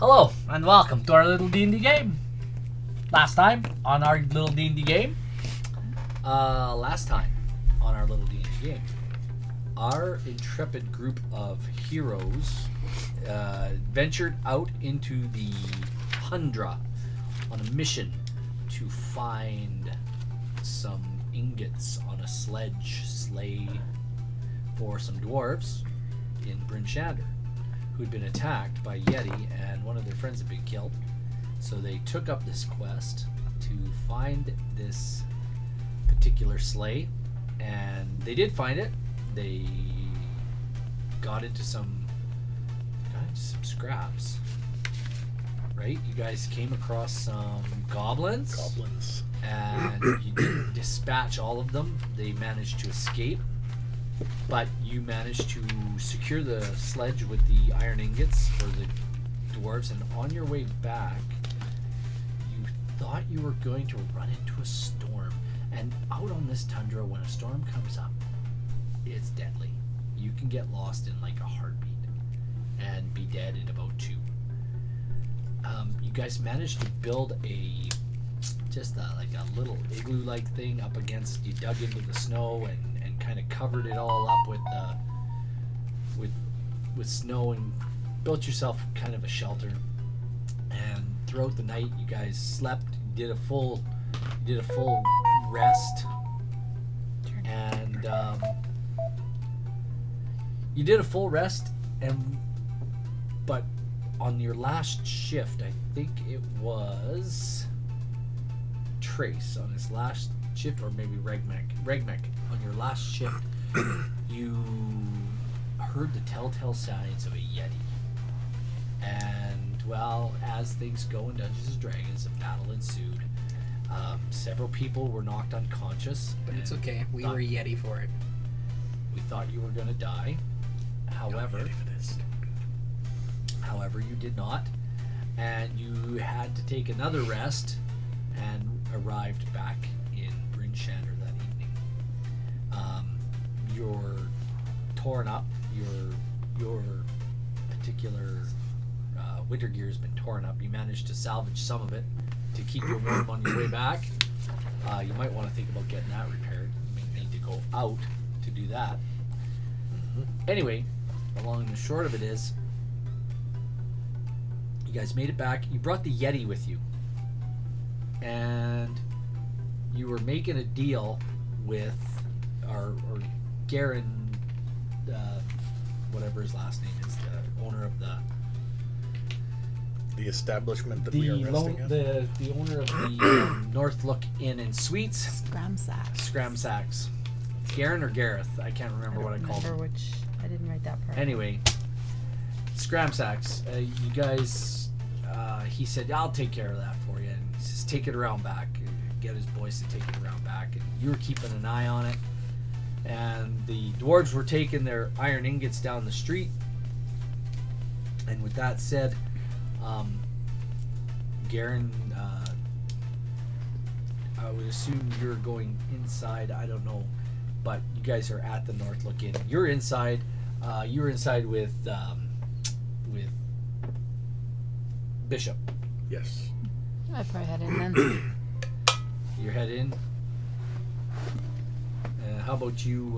Hello and welcome to our little D&D game. Last time on our little D&D game, our intrepid group of heroes ventured out into the tundra on a mission to find some ingots on a sleigh for some dwarves in Bryn Shander who'd been attacked by Yeti, and one of their friends had been killed. So they took up this quest to find this particular sleigh, and they did find it. They got into some scraps, right? You guys came across some goblins. And you didn't dispatch all of them. They managed to escape, but you managed to secure the sledge with the iron ingots for the dwarves, and on your way back you thought you were going to run into a storm. And out on this tundra, when a storm comes up, it's deadly. You can get lost in like a heartbeat and be dead in about 2. You guys managed to build like a little igloo-like thing up against. You dug into the snow and kind of covered it all up with snow and built yourself kind of a shelter. And throughout the night, you guys slept. You did a full rest, and but on your last shift, I think it was Trace on his last shift, or maybe Regmek on your last shift, you heard the telltale signs of a Yeti. And well, as things go in Dungeons and Dragons, a battle ensued. Several people were knocked unconscious, but it's okay. We were Yeti for it. We thought you were going to die. However, you did not, and you had to take another rest and arrived back in Bryn Shander that evening. You're torn up. Your particular winter gear has been torn up. You managed to salvage some of it to keep you warm on your way back. You might want to think about getting that repaired. You may need to go out to do that. Anyway, the long and the short of it is, you guys made it back. You brought the Yeti with you, and you were making a deal with or Garen, whatever his last name is, the owner of the establishment that we are resting at. The owner of the Northlook Inn and Suites. Scramsacks. Garen or Gareth? I can't remember what I called him. I didn't write that part. Anyway, Scramsacks. You guys, he said, I'll take care of that for you. And he says, take it around back. Get his boys to take it around back. And you were keeping an eye on it. And the dwarves were taking their iron ingots down the street. And with that said, Garen, I would assume you're going inside. I don't know, but you guys are at the Northlook Inn. You're inside. You were inside with Bishop. Yes. I'd probably head in then. You're head in. How about you,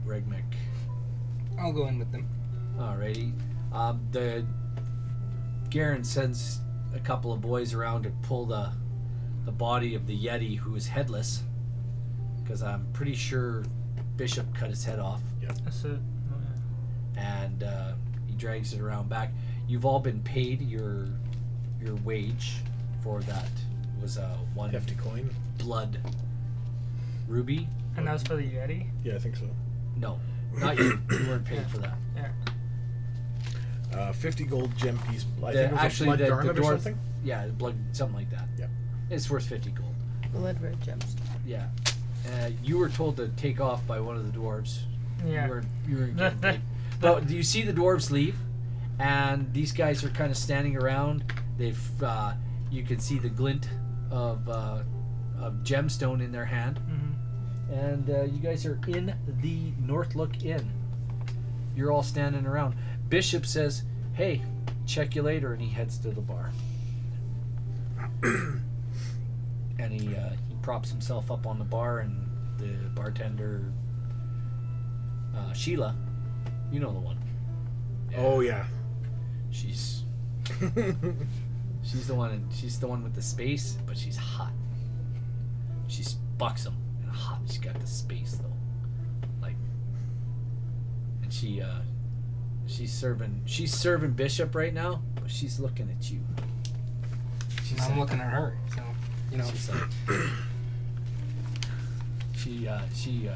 Regmek? I'll go in with them. Alrighty. The Garen sends a couple of boys around to pull the body of the Yeti, who is headless, because I'm pretty sure Bishop cut his head off. Yeah. That's it. Oh, yeah. And he drags it around back. You've all been paid your wage for that. It was a 1 hefty coin. Blood ruby. And that was for the Yeti? Yeah, I think so. No, not you. You weren't paid for that. Yeah. 50 gold gem piece. I think it was actually, a blood the garnet or dwarf, something. Yeah, blood, something like that. Yeah. It's worth 50 gold. Blood red gemstone. Yeah. You were told to take off by one of the dwarves. Yeah. You weren't getting paid. But you see the dwarves leave, and these guys are kind of standing around. They've you can see the glint of gemstone in their hand. Mm-hmm. And you guys are in the Northlook Inn. You're all standing around. Bishop says, hey, check you later, and he heads to the bar. And he props himself up on the bar, and the bartender, Sheila, you know the one. Oh yeah. She's the one. She's the one with the space, but she's hot. She's buxom and hot. She's got the space though, like. And she's serving Bishop right now, but she's looking at you. I'm looking at her, so you know. She's like, she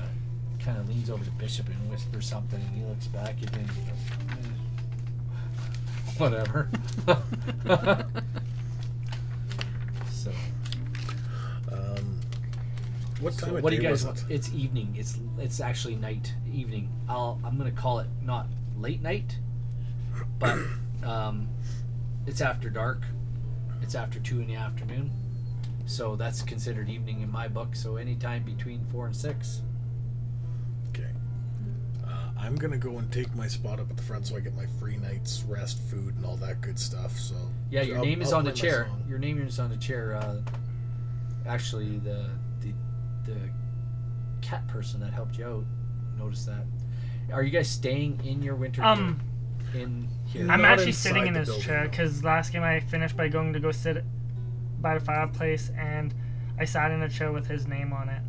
kind of leans over to Bishop and whispers something, and he looks back at him and he goes, whatever. So, what time of what do you day guys? was it? It's evening. It's actually evening. I'm gonna call it not late night, but it's after dark. It's after 2 in the afternoon, so that's considered evening in my book. So anytime between 4 and 6. Okay. I'm gonna go and take my spot up at the front so I get my free night's rest, food, and all that good stuff. So yeah, your name is on the play my chair. song. Your name is on the chair. Actually, the cat person that helped you out noticed that. Are you guys staying in your winter gear? In here? I'm Not actually inside sitting in the this building, chair no. because last game I finished by going to go sit by the fireplace, and I sat in a chair with his name on it.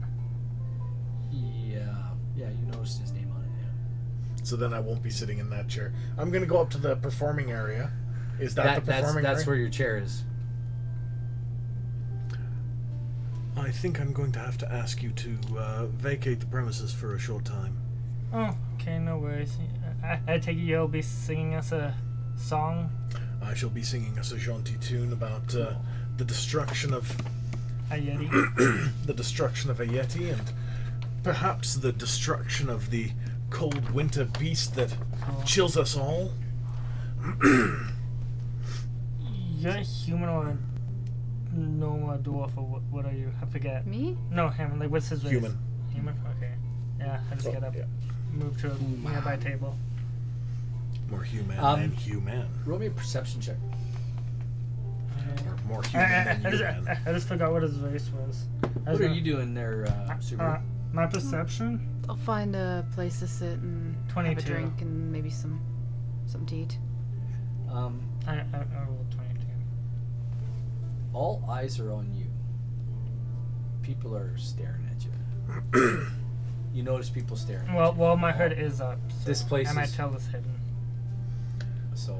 Yeah, you noticed his name on it. Yeah. So then I won't be sitting in that chair. I'm gonna go up to the performing area. Is that the performing that's area? where your chair is. I think I'm going to have to ask you to vacate the premises for a short time. Oh, okay, no worries. I take it you'll be singing us a song. I shall be singing us a jaunty tune about the destruction of A Yeti. the destruction of a Yeti, and perhaps the destruction of the cold winter beast that chills us all. You're a human or no, a dwarf, or what are you? I forget. Me? No, him. Like, what's his race? Human. Human? Okay. Yeah, I just get up, Yeah. move to a nearby table. More human than human. Roll me a perception check. Or more human than human. I just forgot what his race was. What are you doing there, Subaru? My perception? I'll find a place to sit and have 22. a drink and maybe something to eat. I rolled 22. All eyes are on you. People are staring at you. You notice people staring at you. Well, my hood is up. So, This place and my is- tail is hidden. So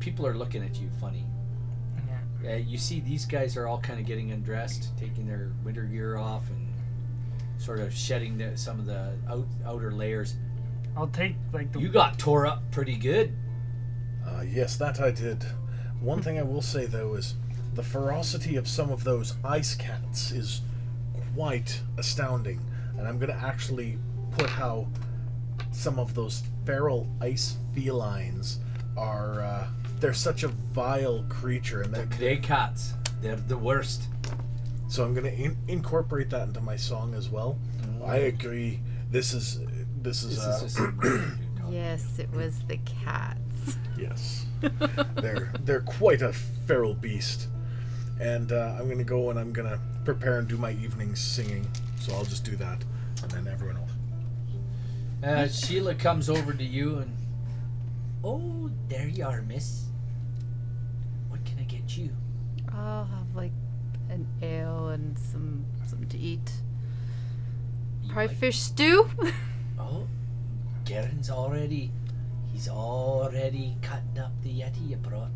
people are looking at you funny. Yeah. You see these guys are all kind of getting undressed, taking their winter gear off and sort of shedding some of the outer layers. I'll take like the. You got tore up pretty good. Yes, that I did. One thing I will say, though, is the ferocity of some of those ice cats is quite astounding. And I'm going to actually put how some of those feral ice felines are... they're such a vile creature. And The gray cats, they're the worst. so I'm going to incorporate that into my song as well. I agree. This is This is just a dude talking. Yes, it was the cats. Yes. they're quite a feral beast. And I'm going to go and I'm going to prepare and do my evening singing. So I'll just do that. And then everyone will. Sheila comes over to you and, oh, there you are, miss. What can I get you? I'll have like an ale and some to eat. You Probably like- fish stew. Oh, Garen's he's already cutting up the Yeti you brought.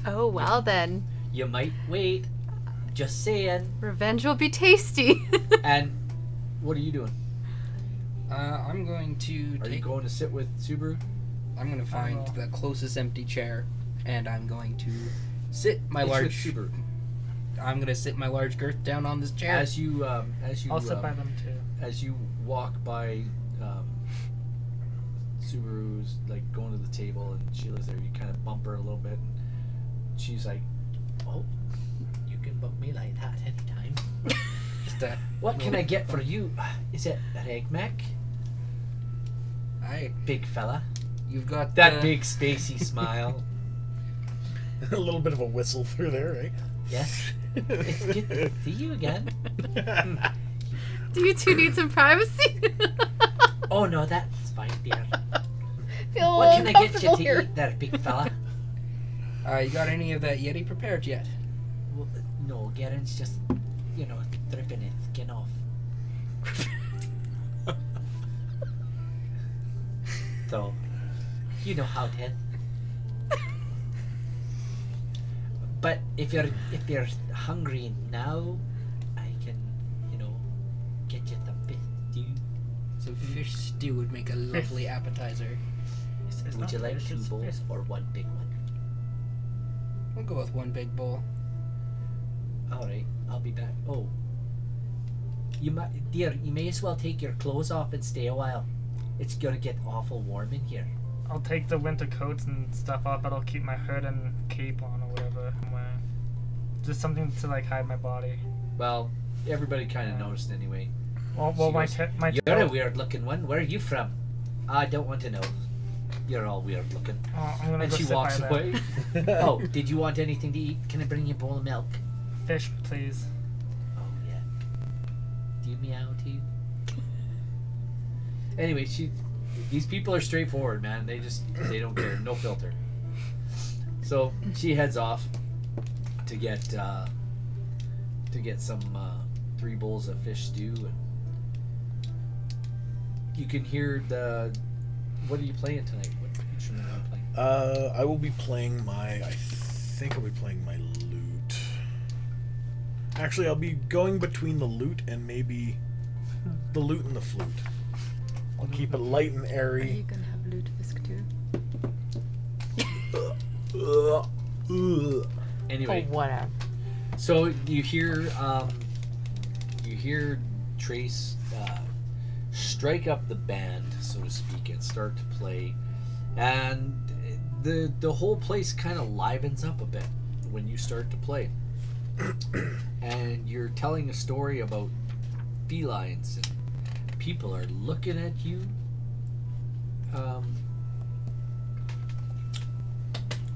Oh well then, You might wait. Just saying. revenge will be tasty. And what are you doing? I'm going to Are you going to sit with Subaru? I'm going to find the closest empty chair, and I'm going to sit my It's with large. Subaru. I'm going to sit my large girth down on this chair. As you I'll sit by them too. as you walk by Subaru's like going to the table and Sheila's there, you kind of bump her a little bit and she's like, oh, you can bump me like that anytime. Just, What can I get for you? Is it an egg mac? I. Big fella. You've got That big spacey smile. A little bit of a whistle through there, eh? Yes. It's good to see you again. Do you two need some privacy? Oh no, that's fine, dear. Feel What can I get you uncomfortable to here. eat there, big fella? You got any of that Yeti prepared yet? Well, no, Garen's just, dripping his skin off. So, you know how it is. But if you're hungry now, I can, get you some fish stew. So fish stew would make a lovely appetizer. Would you like 2 bowls or 1 big one? We'll go with 1 big bowl. Alright, I'll be back. Oh. Dear, you may as well take your clothes off and stay a while. It's gonna get awful warm in here. I'll take the winter coats and stuff off, but I'll keep my hood and cape on or whatever I'm wearing. Just something to like hide my body. Well, everybody kind of noticed anyway. Well, She my goes, You're a weird looking one. Where are you from? I don't want to know. You're all weird looking. I'm gonna And go she sit walks by away. Oh, did you want anything to eat? Can I bring you a bowl of milk? Fish, please. Oh, yeah. Do you meow to you? Anyway, these people are straightforward, man. They don't care. No filter. So she heads off to get some 3 bowls of fish stew, and you can hear what are you playing tonight? What instrument are you playing? I will be playing I think I'll be playing my lute. Actually, I'll be going between the lute and maybe the lute and the flute. I'll keep it light and Are you airy. gonna have lutefisk too? Anyway, whatever. so you hear Trace strike up the band, so to speak, and start to play, and the whole place kind of livens up a bit when you start to play. And you're telling a story about felines, and people are looking at you.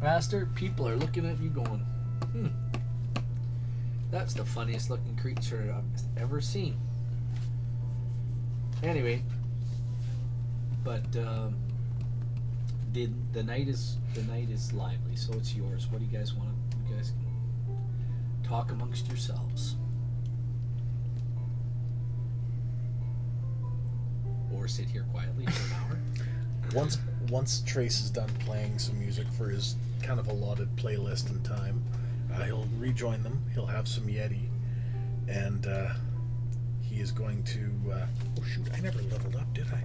Master, people are looking at you going, that's the funniest looking creature I've ever seen. Anyway, but the night is lively, so it's yours. What do you guys want? You guys can talk amongst yourselves, or sit here quietly for an hour. Once Trace is done playing some music for his kind of allotted playlist and time, he'll rejoin them. He'll have some Yeti, and he is going to. Oh shoot! I never leveled up, did I?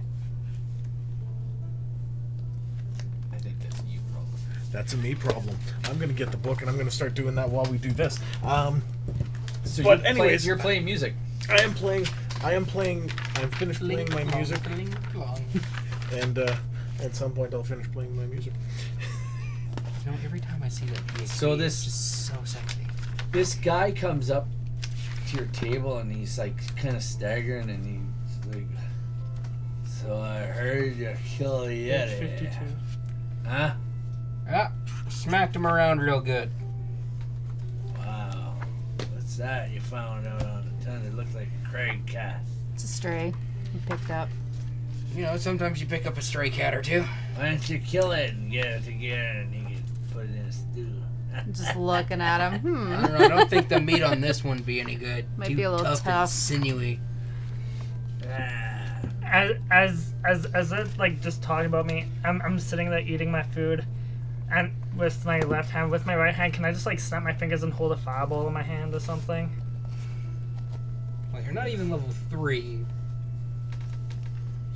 I think that's a you problem. That's a me problem. I'm going to get the book, and I'm going to start doing that while we do this. So But anyways, you're playing music. I am playing. I'm finished playing my music, and at some point I'll finish playing my music. You know, every time I see that PhD, So it's this- just so sexy. This guy comes up to your table and he's like kind of staggering, and he's like, "So I heard you kill a Yeti, 52. huh? Ah, smacked him around real good. Wow, what's that you found out on the tongue? It looked like a Craig cat. It's a stray. You picked up. You know, sometimes you pick up a stray cat or two. Why don't you kill it and get it together and you can put it in a stew?" Just looking at him. I don't know. I don't think the meat on this one be any good. Might Too be a little tough and tough. sinewy. As it like just talking about me, I'm sitting there eating my food, and with my left hand, with my right hand, can I just like snap my fingers and hold a fireball in my hand or something? Well, you're not even level 3.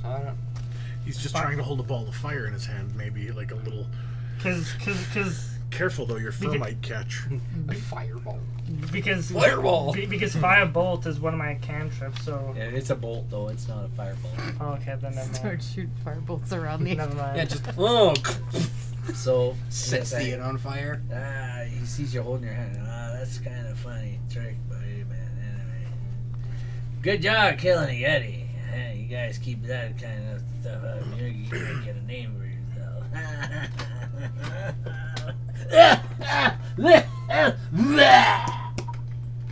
So I don't. He's just trying to hold a ball of fire in his hand, maybe like a little. Cause Careful though, your fur might catch. A fireball. because Fireball! because firebolt is one of my cantrips. So Yeah, it's a bolt though. It's not a fireball. oh, okay, then never Start mind. shooting firebolts around the. Never mind. Yeah, just oh, So sets the it on fire. He sees you holding your hand. That's kind of funny trick, buddy, man. Anyway, good job killing a Yeti. You guys keep that kind of stuff up. You might get a name for yourself.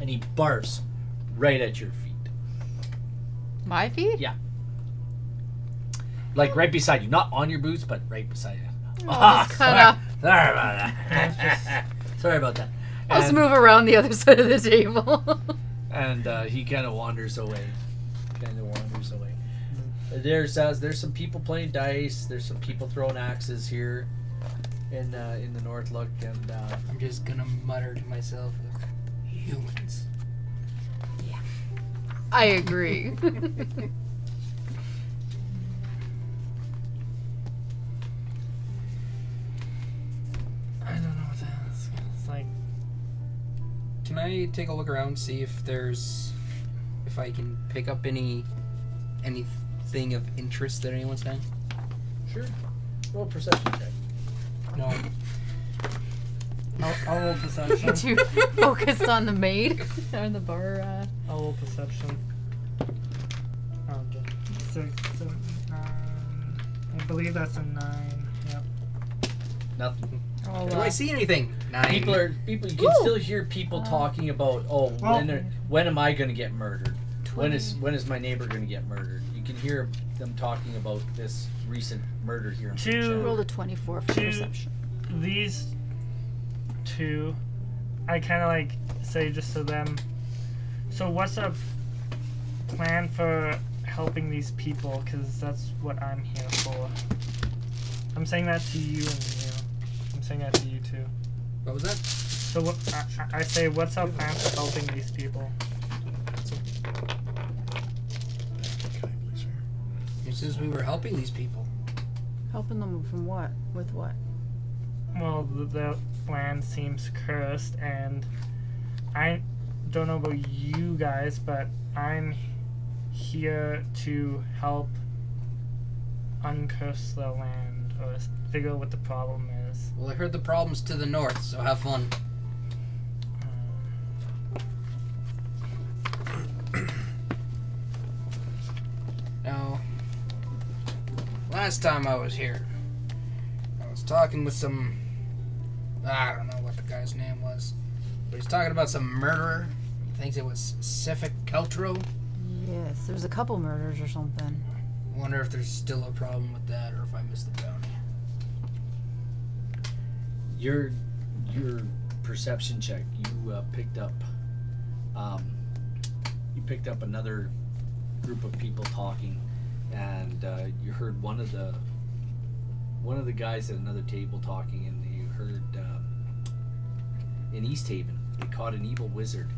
And he barfs right at your feet. My feet? Yeah. Like right beside you. Not on your boots, but right beside you. Oh, just kinda. Sorry about that. Sorry about that. I'll just move around the other side of the table. And he kind of wanders away. There's some people playing dice. There's some people throwing axes here in the North Look, and I'm just gonna mutter to myself, humans. I agree. I don't know what to ask. It's like, Can I take a look around, see if I can pick up anything of interest that anyone's done? sure. Roll a perception check. No. I'll roll perception. Get you focused on the maid or the bar. I'll roll perception. Oh, good. 6, 7, 9. I believe that's a 9. Yep. Nothing. Oh, Do I see anything? 9. People. You can still hear people talking about, when am I going to get murdered? When is my neighbor going to get murdered? You can hear them talking about this recent murder here in Pichet. Rolled a 24 for perception. These two, I kind of like say just to them, so what's a plan for helping these people? Because that's what I'm here for. I'm saying that to you and you. I'm saying that to you too. What was that? So what I say, what's our plan for helping these people? It says we were helping these people. Helping them from what? With what? Well, the land seems cursed, and I don't know about you guys, but I'm here to help uncurse the land or figure out what the problem is. Well, I heard the problem's to the north, so have fun. Now, last time I was here, I was talking with some... I don't know what the guy's name was, but he's talking about some murderer. He thinks it was Cific Caltro. Yes, there's a couple murders or something. Wonder if there's still a problem with that, or if I missed the bounty. Your perception check. You picked up another group of people talking, and you heard one of the guys at another table talking, and you heard in East Haven they caught an evil wizard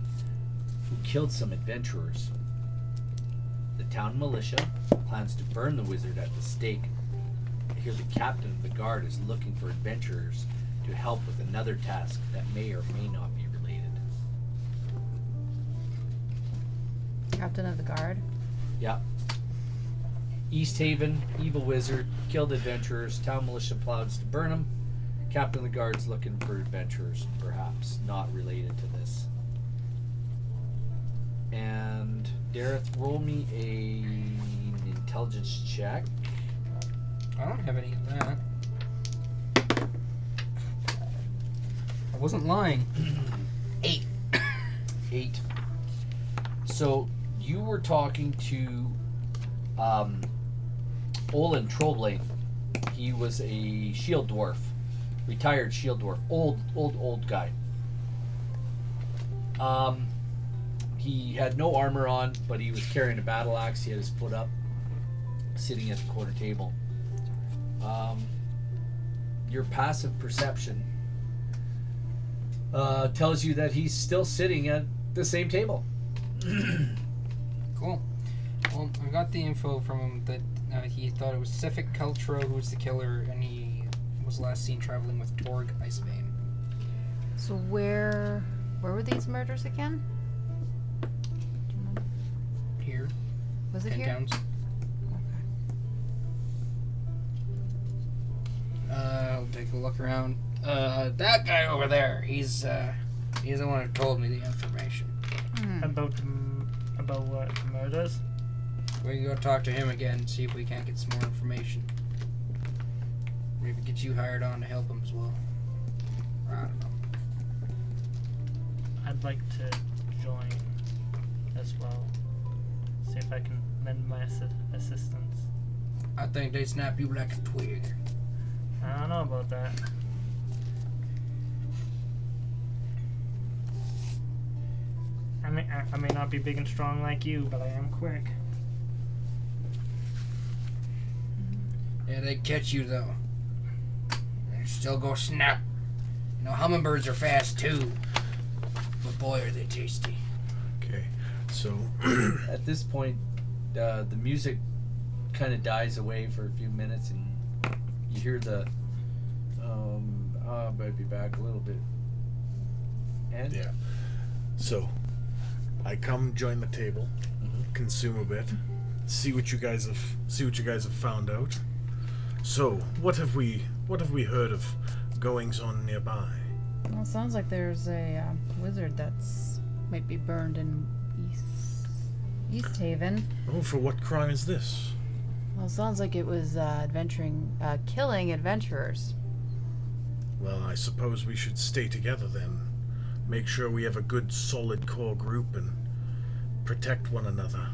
who killed some adventurers. The town militia plans to burn the wizard at the stake. I hear the captain of the guard is looking for adventurers to help with another task that may or may not be related. Captain of the guard? Yeah. East Haven, evil wizard, killed adventurers, town militia plans to burn them. Captain of the guard's looking for adventurers, perhaps not related to this. And Dareth, roll me an intelligence check. I don't have any of that. I wasn't lying. 8. 8. So you were talking to Olin Trollblade. He was a shield dwarf, retired shield dwarf, old guy. He had no armor on, but he was carrying a battle axe. He had his foot up, sitting at the corner table. Your passive perception tells you that he's still sitting at the same table. Cool. Well, I got the info from him that he thought it was Cific Caltro who was the killer, and he was last seen traveling with Torg Icebane. So where were these murders again? Do you remember? Here. Was it 10 here? towns. I'll take a look around. That guy over there, he's the one who told me the information. About what, murders? We can go talk to him again and see if we can't get some more information. Maybe get you hired on to help him as well. I don't know. I'd like to join as well. See if I can lend my assistance. I think they snap you like a twig. I don't know about that. I may not be big and strong like you, but I am quick. Yeah, they catch you though. They still go snap. You know, hummingbirds are fast too. But boy, are they tasty. Okay, so At this point, the music kind of dies away for a few minutes, and you hear the I might be back a little bit. And yeah, so I come join the table, consume a bit, see what you guys have found out. So, what have we heard of goings on nearby? Well, sounds like there's a wizard that's might be burned in East Haven. Oh, for what crime is this? Well, sounds like it was killing adventurers. Well, I suppose we should stay together then. Make sure we have a good, solid core group and protect one another.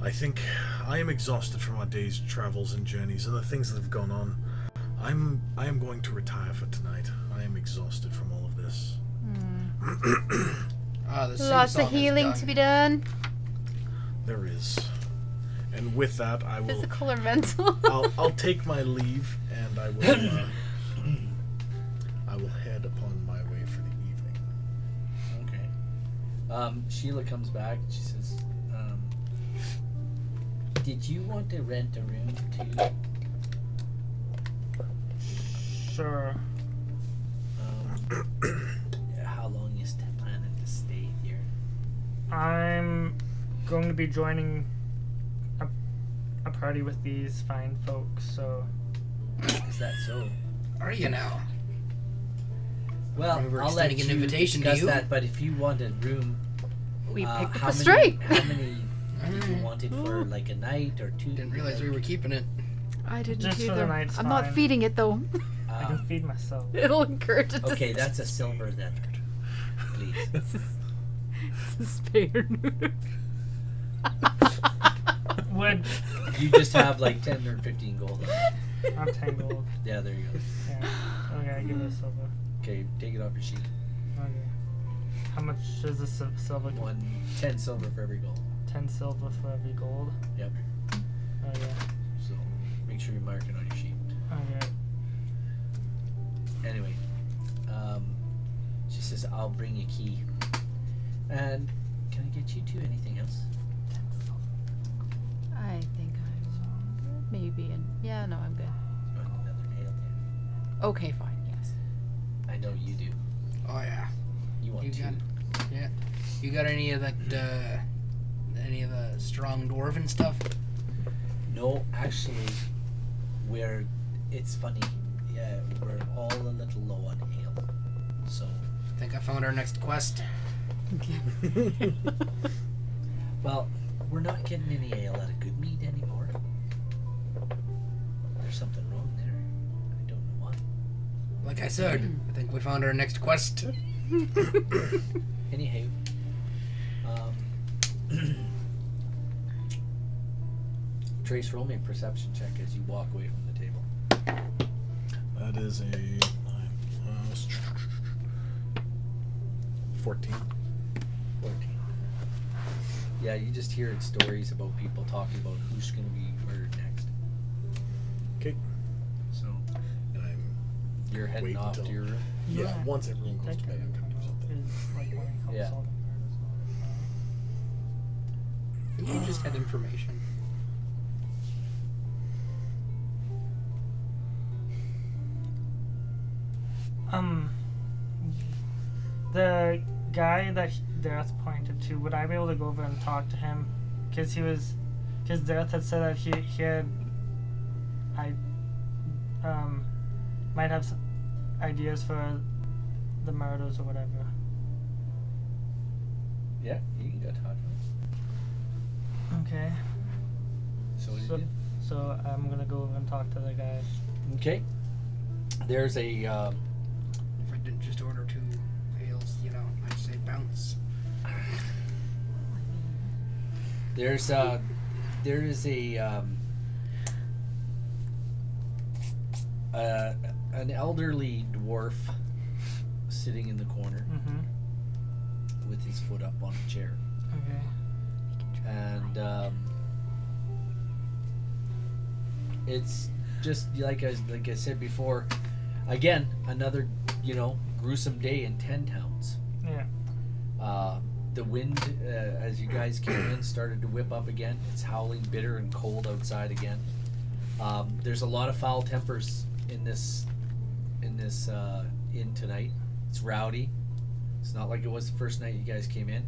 I think I am exhausted from our day's travels and journeys and the things that have gone on. I am going to retire for tonight. I am exhausted from all of this. The Lots sing-song of healing is done. to be done. There is. And with that, I will Physical or mental. I'll take my leave and I will head upon my way for the evening. okay. Sheila comes back and she says, "Did you want to rent a room too?" Sure. How long you planning to stay here? I'm going to be joining a party with these fine folks, so Is that so? Are you now? Well, We were I'll let extending you an invitation to discuss you. that. But if you want a room, We picked up how a many? straight. How many did you want it for? Like a night or two? Didn't realize we were keeping it. I didn't Just for either. the night's I'm not fine. feeding it though. I can feed myself. It'll encourage it to Okay, that's a silver then. Please. This is spay or neuter. Would You just have like 10 or 15 gold. I'm 10 gold. Yeah, there you go. Yeah. Okay, give me a silver. Okay, take it off your sheet. Okay. How much is this silver? 10 silver for every gold. 10 silver for every gold. Yep. Okay. So make sure you mark it on your sheet. Okay. Anyway, she says, "I'll bring you a key." And can I get you to anything else? I think I'm maybe yeah, no, I'm good. You want another ale? Okay, fine, yes. I know you do. Oh yeah. You want You two. got Yeah. You got any of that? Any of the strong dwarven stuff? No, actually, it's funny. Yeah, we're all a little low on ale. So, I think I found our next quest. well, we're not getting any ale out of good meat anymore. There's something wrong there. I don't know what. Like I said, I think we found our next quest. Anyhow, Trace, roll me a perception check as you walk away from the table. That is a 14. 14. Yeah, you just hear stories about people talking about who's going to be murdered next. Okay. So, And I'm you're heading Wait off until- to your room? yeah. Once everyone goes That to bed, I'm gonna do something. is like when it comes Yeah. all the You just had information. The guy that Dareth pointed to, would I be able to go over and talk to him? Because Dareth had said that he had, might have some ideas for the murders or whatever. Yeah, you can go talk to him. Okay. So what do you do? So I'm gonna go over and talk to the guy. Okay. There's a didn't just order 2 ales, you know. I say bounce. There is a an elderly dwarf sitting in the corner Mm-hmm. with his foot up on a chair, Okay. and it's just like I said before. Again, another gruesome day in 10 towns. Yeah. The wind, as you guys came in, started to whip up again. It's howling bitter and cold outside again. There's a lot of foul tempers in this inn tonight. It's rowdy. It's not like it was the first night you guys came in.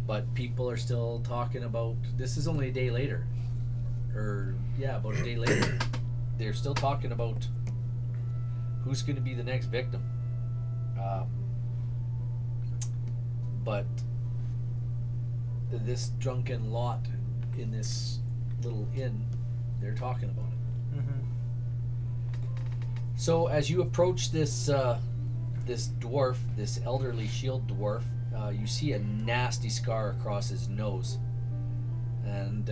But people are still talking about. This is only a day later, about a day later. They're still talking about who's going to be the next victim. But this drunken lot in this little inn, they're talking about it. Mm-hmm. So as you approach this this dwarf, this elderly shield dwarf, you see a nasty scar across his nose, and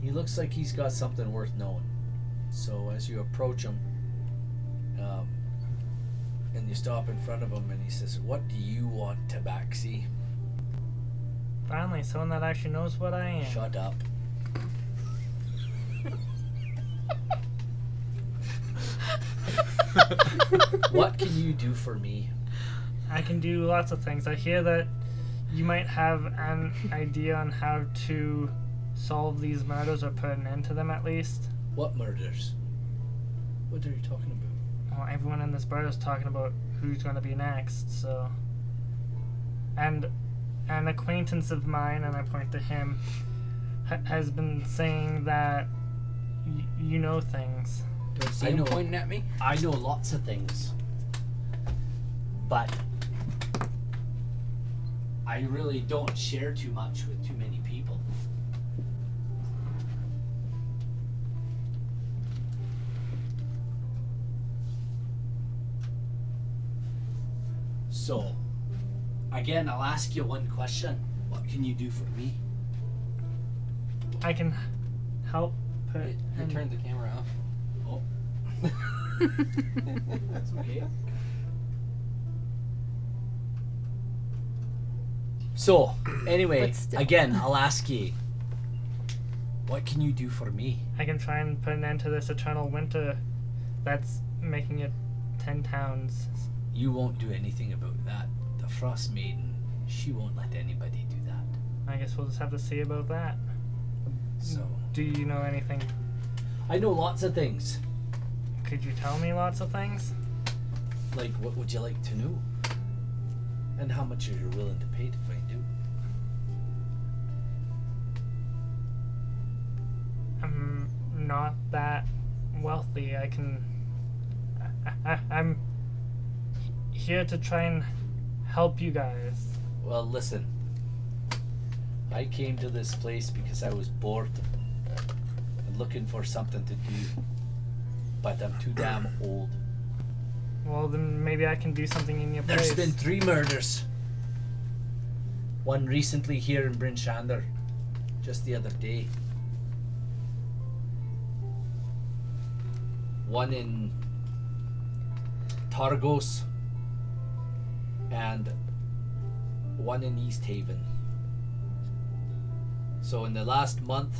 he looks like he's got something worth knowing. So as you approach him, and you stop in front of him, and he says, "What do you want, Tabaxi?" Finally, someone that actually knows what I am. Shut up. What can you do for me? I can do lots of things. I hear that you might have an idea on how to solve these murders or put an end to them at least. What murders? What are you talking about? Well, everyone in this bar is talking about who's going to be next, so... And an acquaintance of mine, and I point to him, has been saying that you know things. Do I see I him know. pointing at me? I know lots of things, but I really don't share too much with too many people. So, again, I'll ask you one question. What can you do for me? I can help put... You turned the camera off. Oh. That's okay. So, anyway, But still. again, I'll ask you. What can you do for me? I can try and put an end to this eternal winter that's making it 10 towns. You won't do anything about that. The frostmaiden, she won't let anybody do that. I guess we'll just have to see about that. So, Do you know anything? I know lots of things. Could you tell me lots of things? Like, what would you like to know? And how much are you willing to pay to find out? I'm not that wealthy. I can... I'm here to try and help you guys. Well, listen. I came to this place because I was bored and looking for something to do. But I'm too damn old. Well, then maybe I can do something in your place. There's been 3 murders. One recently here in Bryn Shander, just the other day. One in Targos, and one in East Haven. So in the last month,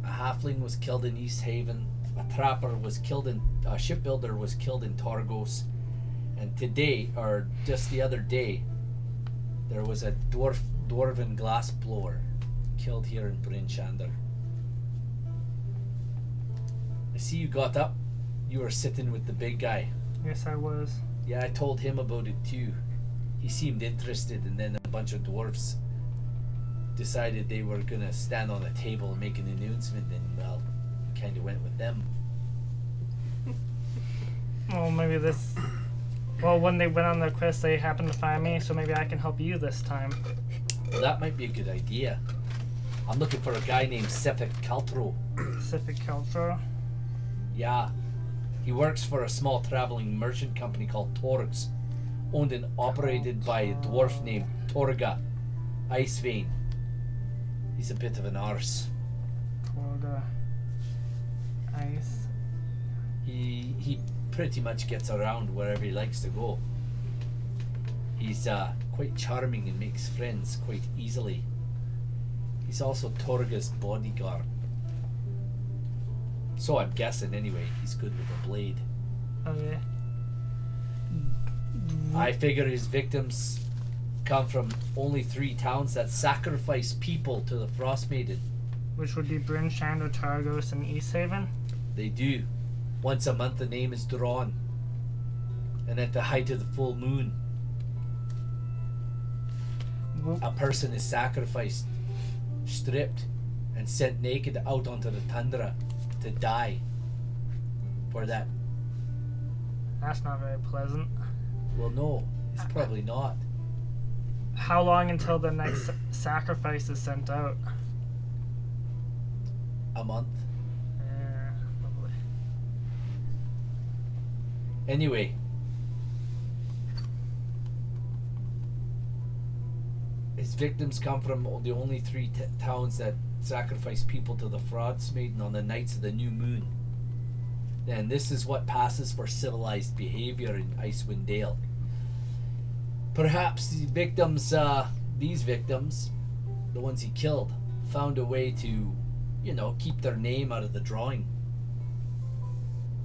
a halfling was killed in East Haven, a trapper was killed in, a shipbuilder was killed in Targos, and today, or just the other day, there was a dwarven glass blower killed here in Bryn Shander. I see you got up. You were sitting with the big guy. Yes, I was. Yeah, I told him about it too. He seemed interested, and then a bunch of dwarfs decided they were gonna stand on a table and make an announcement, and well, kind of went with them. Well, maybe this... Well, when they went on their quest, they happened to find me, so maybe I can help you this time. Well, that might be a good idea. I'm looking for a guy named Sefik Kaltro. Pacific Culture. Yeah, He works for a small traveling merchant company called Torgs, owned and operated by a dwarf named Torga Icevein. He's a bit of an arse. Torga. Ice. He pretty much gets around wherever he likes to go. He's quite charming and makes friends quite easily. He's also Torga's bodyguard. So I'm guessing anyway, he's good with a blade. Okay. I figure his victims come from only 3 towns that sacrifice people to the frostmaiden. Which would be Bryn, Shandor, Targos, and Easthaven? They do. Once a month the name is drawn. And at the height of the full moon, a person is sacrificed, stripped, and sent naked out onto the tundra to die for that. That's not very pleasant. Well, no, it's probably not. How long until the next sacrifice is sent out? A month. Yeah, probably. Anyway, his victims come from the only 3 towns that sacrifice people to the frostmaiden on the nights of the new moon. And this is what passes for civilized behavior in Icewind Dale. Perhaps the victims, these victims, the ones he killed, found a way to, keep their name out of the drawing.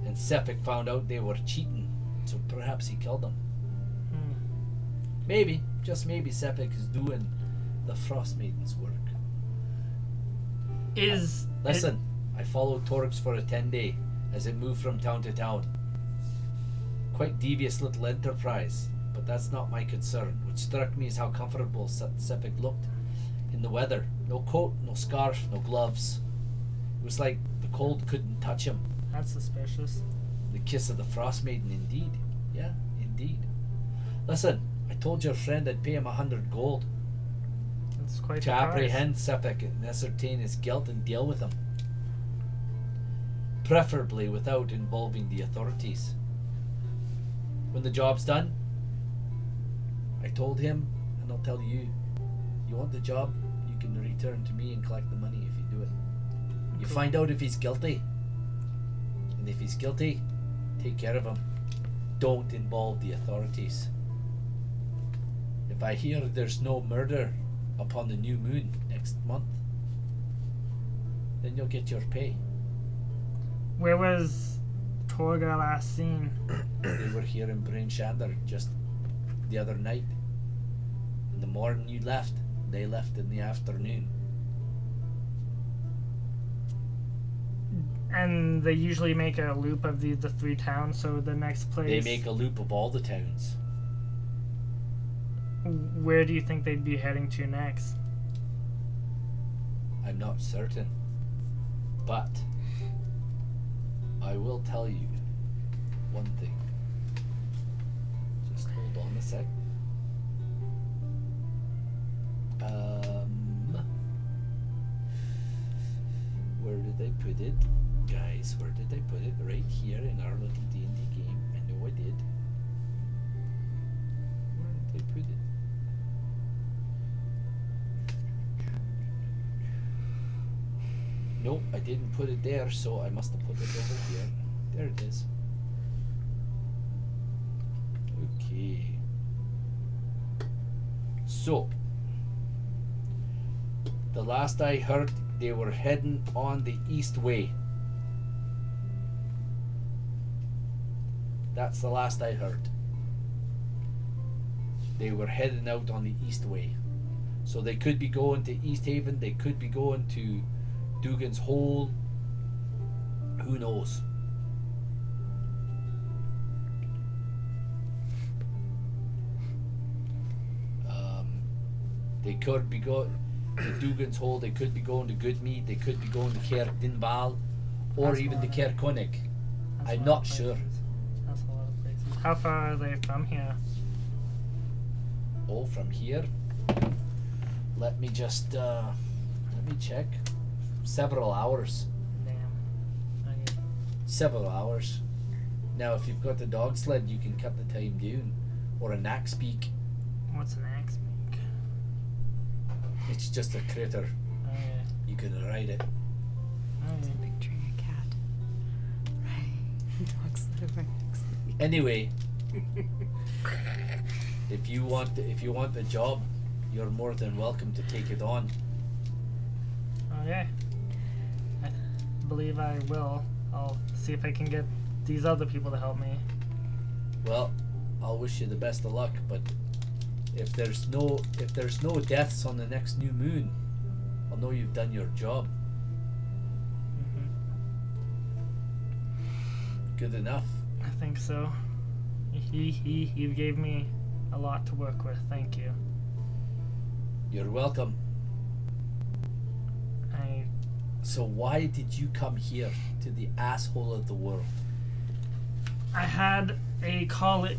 And Sepik found out they were cheating, so perhaps he killed them. Maybe, just maybe, Sepik is doing the frostmaiden's work. Listen, I followed Torx for a 10-day as it moved from town to town. Quite devious little enterprise, but that's not my concern. What struck me is how comfortable Sepik looked in the weather. No coat, no scarf, no gloves. It was like the cold couldn't touch him. That's suspicious. The kiss of the frostmaiden, indeed. Yeah, indeed. Listen, I told your friend I'd pay him 100 gold That's quite to a price. apprehend Sepik and ascertain his guilt and deal with him. Preferably without involving the authorities. When the job's done, I told him, and I'll tell you, you want the job, you can return to me and collect the money if you do it. You Cool. find out if he's guilty. And if he's guilty, take care of him. Don't involve the authorities. If I hear there's no murder upon the new moon next month, then you'll get your pay. Where was Torga last seen? They were here in Bryn Shander just the other night. In the morning you left, they left in the afternoon. And they usually make a loop of the 3 towns, so the next place... They make a loop of all the towns. Where do you think they'd be heading to next? I'm not certain. But I will tell you one thing. Just hold on a sec. Where did they put it? Guys, where did they put it? Right here in our little D&D game. I know I did. Where did they put it? Nope, I didn't put it there, so I must have put it over here. There it is. Okay. So, the last I heard, they were heading on the east way. That's the last I heard. They were heading out on the east way. So they could be going to East Haven, they could be going to Dugan's Hole. Who knows? They could be going to Dugan's Hole, they could be going to Goodmead, they could be going to Cair Dinbal, or That's even a to lot. Cair Connick. That's I'm a lot not of sure. places. That's a lot of places. How far are they from here? Oh, from here? Let me just, let me check. Several hours. Damn. Okay. Several hours. Now, if you've got the dog sled, you can cut the time down, or a knack speak. What's an axe make? It's just a critter. Oh yeah. You can ride it. Oh, yeah. Picturing a cat. Right. Dog sled over next week. Anyway, if you want the job, you're more than welcome to take it on. Okay. I believe I will. I'll see if I can get these other people to help me. Well, I'll wish you the best of luck, but if there's no deaths on the next new moon, I'll know you've done your job. Hmm. Good enough. I think so. You gave me a lot to work with. Thank you. You're welcome. So why did you come here to the asshole of the world? I had a colleague.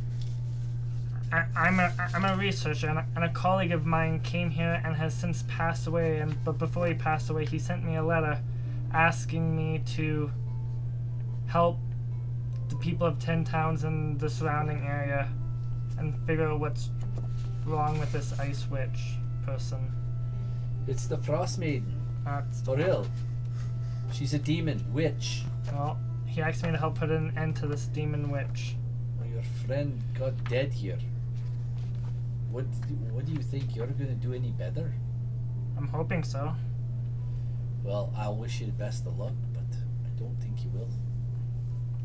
I'm a researcher, and a colleague of mine came here and has since passed away. But before he passed away, he sent me a letter asking me to help the people of 10 towns in the surrounding area and figure out what's wrong with this ice witch person. It's the frostmaiden. That's For real. She's a demon, witch. well. He asked me to help put an end to this demon witch. Well, your friend got dead here. What do you think? You're gonna do any better? I'm hoping so. Well, I'll wish you the best of luck, but I don't think you will.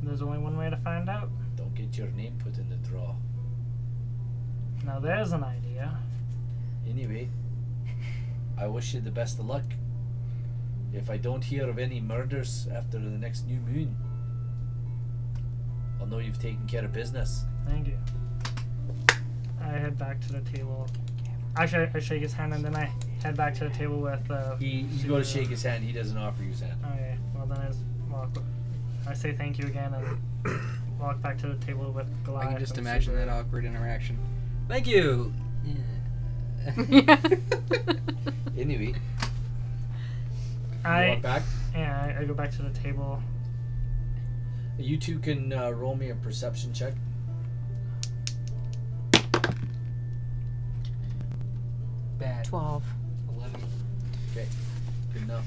There's only one way to find out. Don't get your name put in the draw. Now there's an idea. Anyway, I wish you the best of luck. If I don't hear of any murders after the next new moon, I'll know you've taken care of business. Thank you. I head back to the table. Actually, I shake his hand and then I head back to the table with. You go to shake his hand. He doesn't offer you his hand. Okay. Well, then I just walk. I say thank you again and walk back to the table with Goliath. I can just and imagine Super. that awkward interaction. Thank you. Anyway, you I walk back. I go back to the table. You two can roll me a perception check. Bad. 12. 11. Okay, good enough.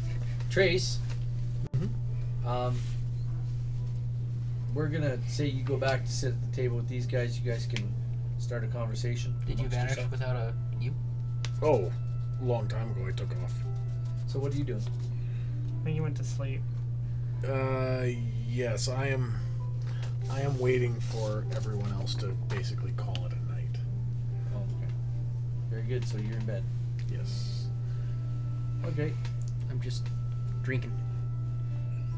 Trace. We're gonna say you go back to sit at the table with these guys. You guys can start a conversation. Did you amongst vanish yourself. without a you? Oh, long time ago I took off. So what are you doing? I think he went to sleep. Yes, I am waiting for everyone else to basically call it a night. Oh, okay. Very good. So you're in bed. Yes. Okay. I'm just drinking.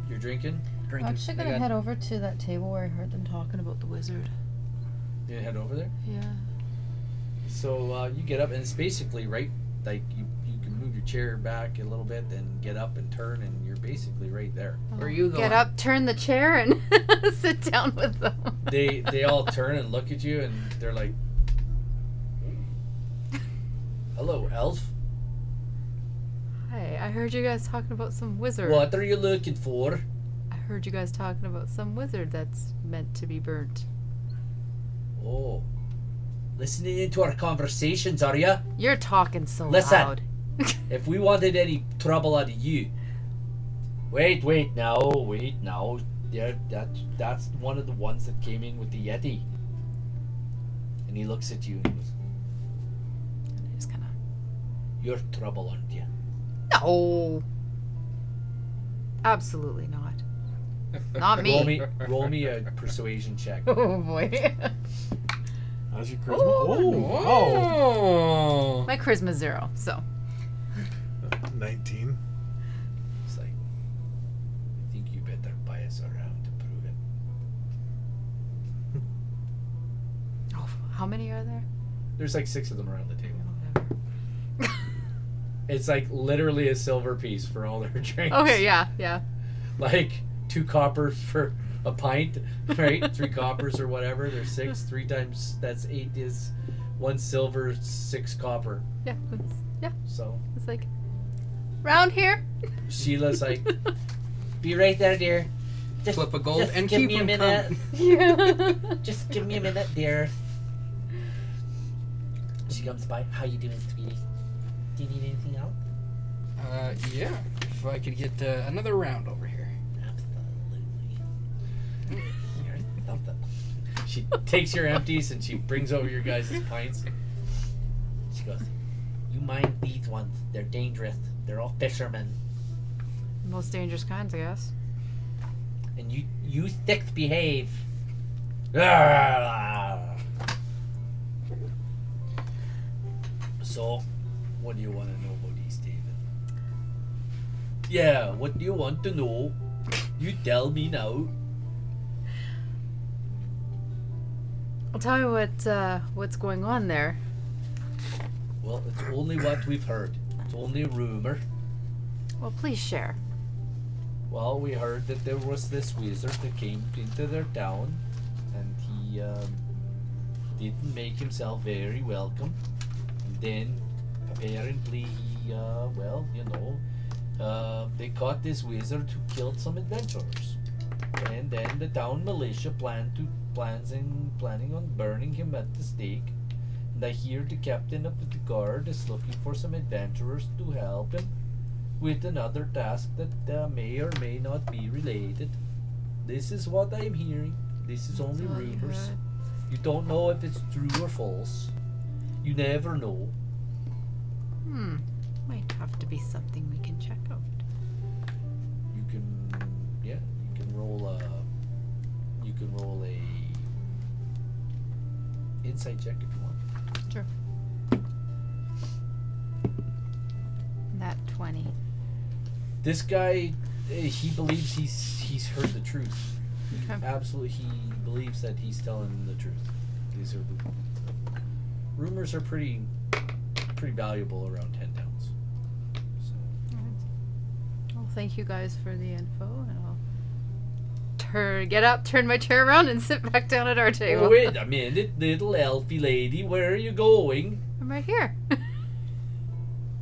You're drinking. I'm actually gonna head over to that table where I heard them talking about the wizard. You gonna head over there. Yeah. So you get up and it's basically right. Like you can move your chair back a little bit and get up and turn and you're basically right there. Where are you going? Get up, turn the chair, and sit down with them. They all turn and look at you and they're like, "Hello, elf. Hey, I heard you guys talking about some wizard. What are you looking for?" I heard you guys talking about some wizard that's meant to be burnt. Oh, listening into our conversations, are ya? You're talking so Listen. loud. If we wanted any trouble out of you, wait now. Yeah, that's one of the ones that came in with the Yeti. And he looks at you and goes, And I just kind of. "You're trouble, aren't you?" No. Absolutely not. Not me. Roll me a persuasion check. Oh boy. How's your charisma? Oh, wow. My charisma's 0, so. 19. It's like, I think you better buy us around to prove it. Oh, how many are there? There's like 6 of them around the table. Whatever. It's like literally a silver piece for all their drinks. Okay, yeah. Like 2 coppers for a pint, right? 3 coppers or whatever. There's 6. 3 times that's 8 is 1 silver, 6 copper. Yeah. So It's like, round here? Sheila's like, "Be right there, dear." flip of gold just and give keep me a them minute. coming. Just give me a minute, dear. She comes by. How you doing, sweetie? Do you need anything else? Yeah. If I could get another round over here. Absolutely. Here's something. She takes your empties and she brings over your guys' pints. She goes, "You mind these ones? They're dangerous. They're all fishermen. Most dangerous kinds, I guess. And you sticks behave." So, what do you want to know about East Haven? Yeah, what do you want to know? You tell me now. Well, tell me what's going on there. Well, it's only what we've heard. It's only a rumor. Well, please share. Well, we heard that there was this wizard that came into their town, and he didn't make himself very welcome. And then, apparently, he, they caught this wizard who killed some adventurers. And then the town militia planning on burning him at the stake. And I hear the captain of the guard is looking for some adventurers to help him with another task that may or may not be related. This is what I'm hearing. This is only That's all you rumors. heard. You don't know if it's true or false. You never know. Might have to be something we can check out. You can roll a insight check if you want. Sure. That 20. This guy, he believes he's heard the truth. Okay. Absolutely, he believes that he's telling the truth. These are the rumors are pretty valuable around 10 towns. So, Well, thank you guys for the info, and I'll turn my chair around, and sit back down at our table. oh, wait a minute, little elfie lady, where are you going? I'm right here.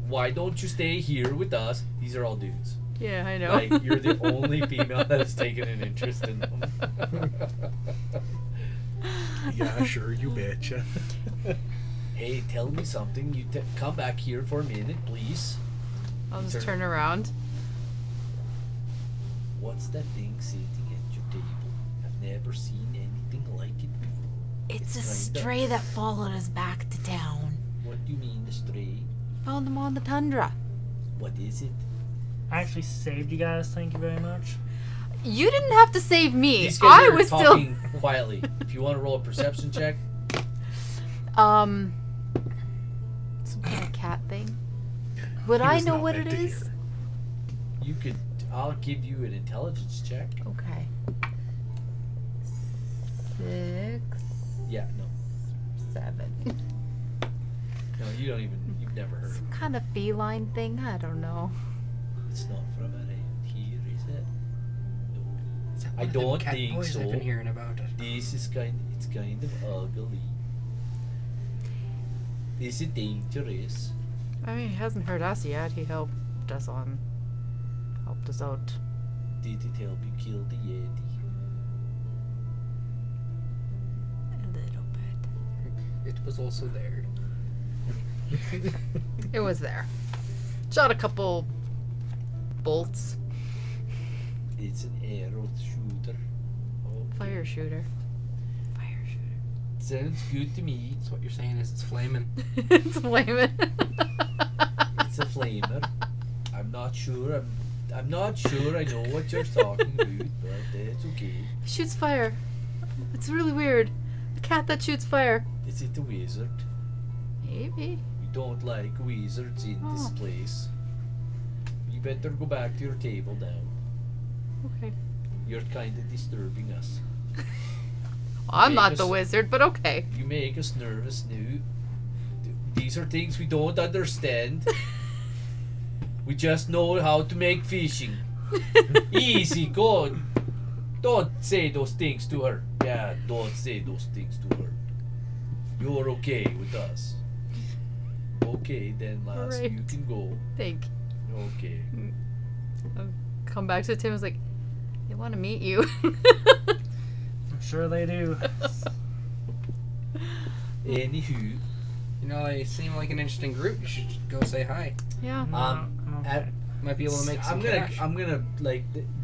Why don't you stay here with us? These are all dudes. Yeah, I know. Like, you're the only female that has taken an interest in them. Yeah, sure, you betcha. Hey, tell me something. You come back here for a minute, please. I'll just turn around. What's that thing sitting at your table? I've never seen anything like it before. It's a kinda- stray that followed us back to town. What do you mean, the stray? Found them on the tundra. What is it? I actually saved you guys. Thank you very much. You didn't have to save me. These guys I are was talking quietly. If you want to roll a perception check, some kind of cat thing. Would He I was know not what meant it to is? hear. you could. I'll give you an intelligence check. Okay. 6, Yeah, no, 7. no, you don't even. You've never heard. Some kind of feline thing. I don't know. It's not from around here, is it? No. Is that I one of them don't cat think boys so. I've been hearing about it. This is it's kind of ugly. Is it dangerous? I mean, he hasn't hurt us yet. He helped us out. Did it help you kill the Yeti? A little bit. It was also there. It was there. Shot a couple bolts. It's an arrow shooter. Okay. Fire shooter. Fire shooter. Sounds good to me. So what you're saying is it's flaming. It's flaming. It's a flamer. I'm not sure. I'm not sure I know what you're talking about, but it's okay. Shoots fire. It's really weird. A cat that shoots fire. Is it a wizard? Maybe. We don't like wizards in this Oh. place. You better go back to your table now. Okay. You're kind of disturbing us. I'm not Make the us- wizard, but okay. You make us nervous now. These are things we don't understand. We just know how to make fishing. Easy, go on. Don't say those things to her. Yeah, don't say those things to her. You're okay with us. Okay, then, lass, Right. you can go. Think. Okay. Come back to Tim. I was like, They want to meet you. I'm sure they do. Anywho, You know, they seem like an interesting group. You should go say hi. Yeah. No, I'm okay. at Might be able to make some cash. I'm gonna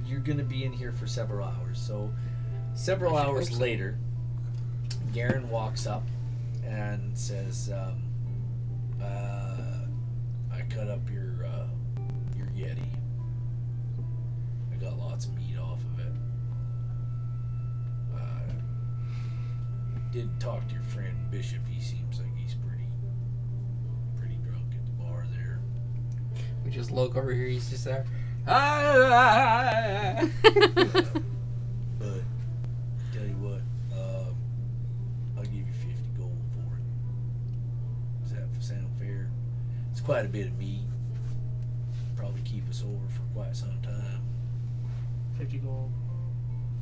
you're gonna be in here for several hours. So several hours hope so. later, Garen walks up and says, "I cut up your Yeti. I got lots of meat off of it. Did talk to your friend Bishop. He seems like he's pretty drunk at the bar there." We just look over here. He's just there. But tell you what, I'll give you 50 gold for it. Does that sound fair? It's quite a bit of meat. Probably keep us over for quite some time. 50 gold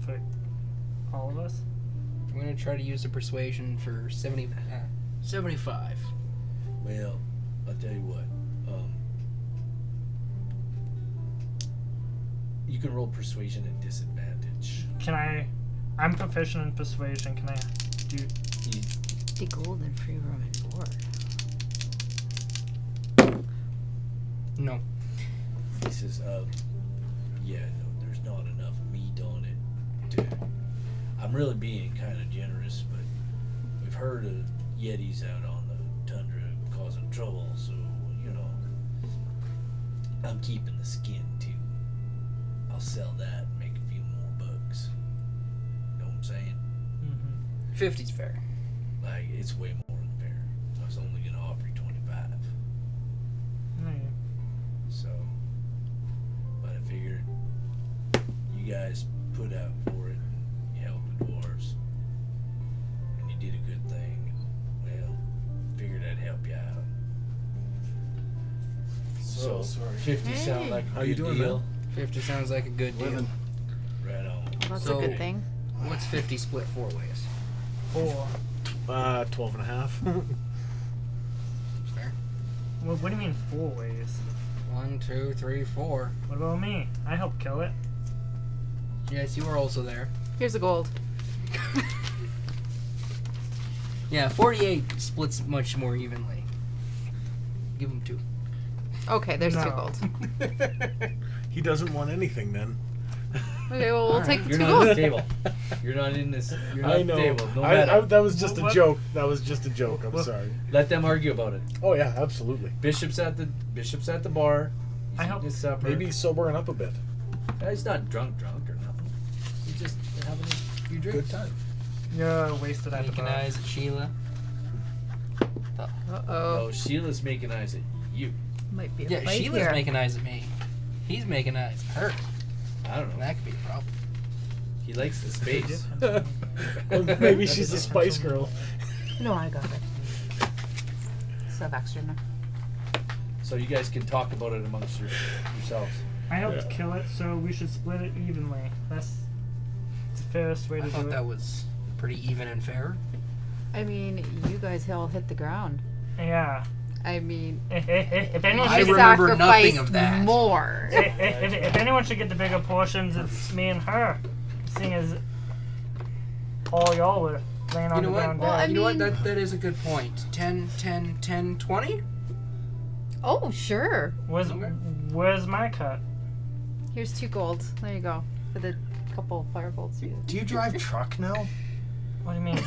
for all of us. I'm gonna try to use the persuasion for 75. Well, I'll tell you what. You can roll persuasion at disadvantage. Can I? I'm proficient in persuasion. Can I do? You, 50 gold and free room and board. No. he says, yeah, no, there's not enough meat on it to. I'm really being kind of generous, but we've heard of Yetis out on the tundra causing trouble, so, you know, I'm keeping the skin too. I'll sell that and make a few more bucks. Know what I'm saying? Mm-hmm. 50's fair. Like, it's way more than fair. I was only gonna offer you 25. So, but I figured you guys put out for it, and you helped the dwarves, and you did a good thing. Well, figured I'd help you out. So, sorry. 50 sound like a How good you doing, deal. man? 50 sounds like a good deal. Living. Right on. Well, that's So- a good thing. What's 50 split 4 ways? 4. 12 and a half. Fair. Well, what do you mean 4 ways? 1, 2, 3, 4. What about me? I helped kill it. Yes, you were also there. Here's the gold. Yeah, 48 splits much more evenly. Give him 2. Okay, there's 2 No. gold. He doesn't want anything then. Okay, well, we'll Alright, take the You're 2 not at the gold. table. You're not in this. You're not I at the know. table. No I, matter. that was just a What? joke. That was just a joke. I'm What? sorry. Let them argue about it. Oh yeah, absolutely. Bishop's at the bar. He's I eating hope- his supper. Maybe he's sobering up a bit. He's not drunk or nothing. He's just having a few drinks. Good time. You're wasted at the Making bar. eyes at Sheila. Uh-oh. Oh, Sheila's making eyes at you. Might be a Yeah, fight Sheila's here. making eyes at me. He's making eyes at her. I don't know. That could be a problem. He likes the space. Maybe she's a Spice Girl. No, I got it. Still have extra now. So you guys can talk about it amongst yourselves. I helped Yeah. kill it, so we should split it evenly. That's the fairest way I to thought do that it. was pretty even and fair. I mean, you guys all hit the ground. Yeah. I mean, If anyone I should you remember nothing sacrificed of that. more. if anyone should get the bigger portions, it's me and her. Seeing as all y'all were laying on You know the what? ground Well, dead. I You know what? mean- That is a good point. 10, 10, 10, 20? Oh, sure. Where's my cut? Here's 2 gold. There you go. For the couple firebolts you. Do you drive truck now? What do you mean?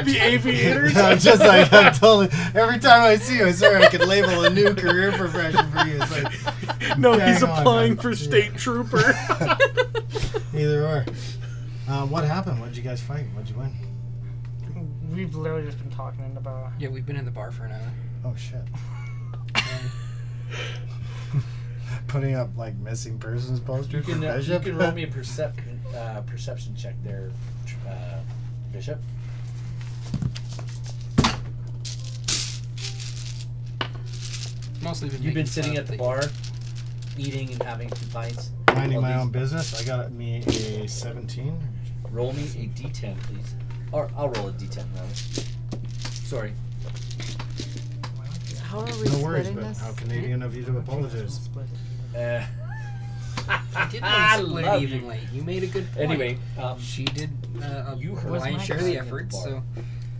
The aviators. I'm just like, I'm totally. Every time I see you, I swear I could label a new career profession for you. It's like, No, he's Hang on, applying man. for state trooper. either or. What happened? What did you guys fight? What did you win? We've literally just been talking in the bar. Yeah, we've been in the bar for an hour. Oh shit! And Putting up like missing persons You posters for can Bishop. roll me a perception check there, Bishop. mostly You've been sitting at the bar, eating and having 2 pints. Minding All my these- own business. I got me a 17. Roll me a d10, please. Or I'll roll a d10 rather. Sorry. How are we No worries, splitting but this? how Canadian of you to apologize. Split it. I didn't split love it you. evenly. You made a good point. Anyway, she did you heard Where's lion's my share of the gold? effort, so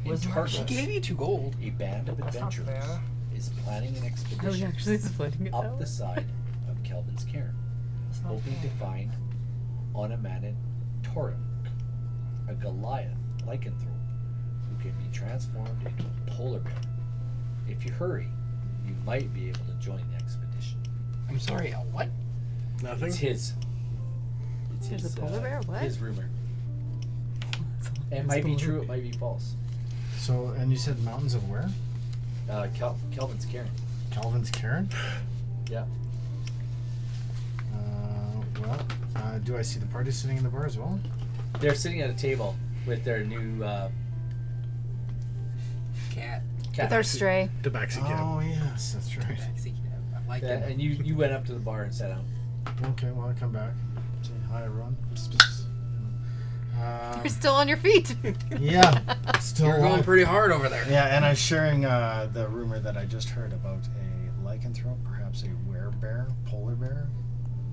Where's my Tarkus, she gold? gave you 2 gold. a band of That's not adventurers fair. is planning an Are we expedition actually splitting it up though? the side of Kelvin's cairn, That's not hoping to fair. find Onomanid Toruk, a Goliath lycanthrope who can be transformed into a polar bear. If you hurry, you might be able to join the expedition. I'm sorry, a what? Nothing. It's his. It's There's his, a polar bear? What? His rumor. It might be true. It might be false. So, and you said mountains of where? Kelvin's cairn. Calvin's Cairn? Yeah. Do I see the party sitting in the bar as well? They're sitting at a table with their new Cat. cat. With our stray. Tabaxi cat. Oh, yes, that's right. I like Yeah, it. and you went up to the bar and sat down. Okay, well, I come back. Say hi, everyone. You're still on your feet. Yeah, still You're going alive. pretty hard over there. Yeah, and I'm sharing the rumor that I just heard about a lycanthrope, perhaps a werebear, polar bear,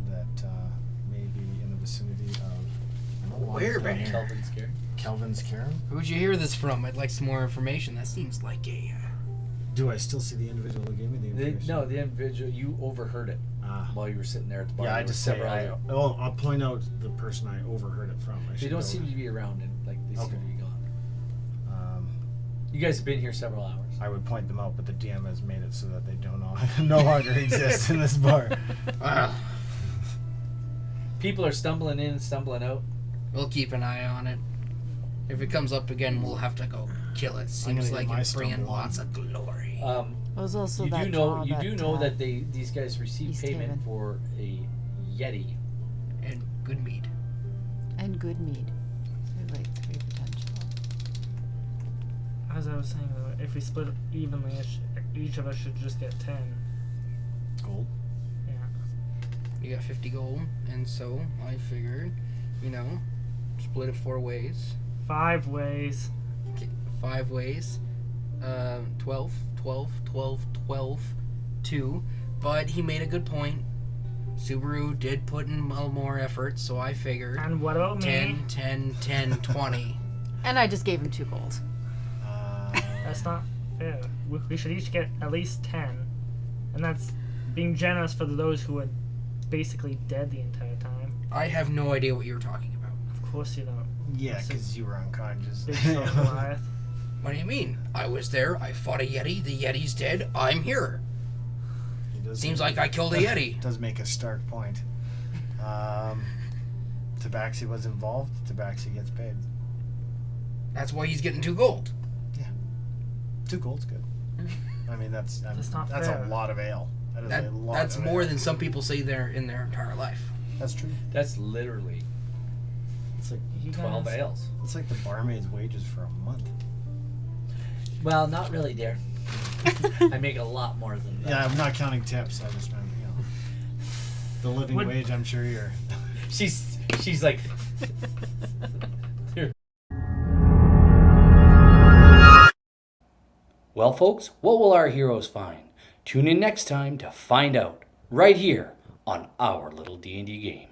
that may be in the vicinity of Werebear? Kelvin's cairn. Kelvin's Cairn. Who'd you hear this from? I'd like some more information. That seems like a. Do I still see the individual who gave me the information? No, the individual, you overheard it Ah. while you were sitting there at the bar. Yeah, I There were just say several other- I'll point out the person I overheard it from. They don't seem to be around, and like they seem Okay. to be gone. Um, You guys have been here several hours. I would point them out, but the DM has made it so that they don't no longer exist in this bar. People are stumbling in and stumbling out. We'll keep an eye on it. If it comes up again, we'll have to go kill it. I'm gonna Seems get like my it's bringing stumble on. lots of glory. Was also you that do know job you do at, know that these guys receive East payment Haven. for a Yeti. And good meat. and good mead. So like 3 potential. As I was saying, though, if we split evenly, each of us should just get 10. Gold. Yeah. You got 50 gold, and so I figured, split it 4 ways. 5 ways. 5 ways. 12, 12, 12, 12, 2. But he made a good point. Subaru did put in more effort, so I figured And what about 10, me? 10, 10, 20. And I just gave him 2 gold. That's not fair. We should each get at least 10. And that's being generous for those who are basically dead the entire time. I have no idea what you're talking about. Of course you don't. Yeah, because you were unconscious. Big strong Goliath. What do you mean? I was there, I fought a Yeti, the Yeti's dead, I'm here. Seems like I killed a Yeti. Does make a stark point. Tabaxi was involved. Tabaxi gets paid. That's why he's getting 2 gold. 2 gold's good. I mean, that's not that's fair. a lot of ale. That is a lot. That's of more ale. than some people say there in their entire life. That's true. That's literally It's like 12 guys- ales. it's like the barmaid's wages for a month. Well, not really, dear. I make a lot more than that. Yeah, I'm not counting tips. I just meant the living Would- wage. I'm sure you're. She's like. Well, folks, what will our heroes find? Tune in next time to find out, right here on our little D&D game.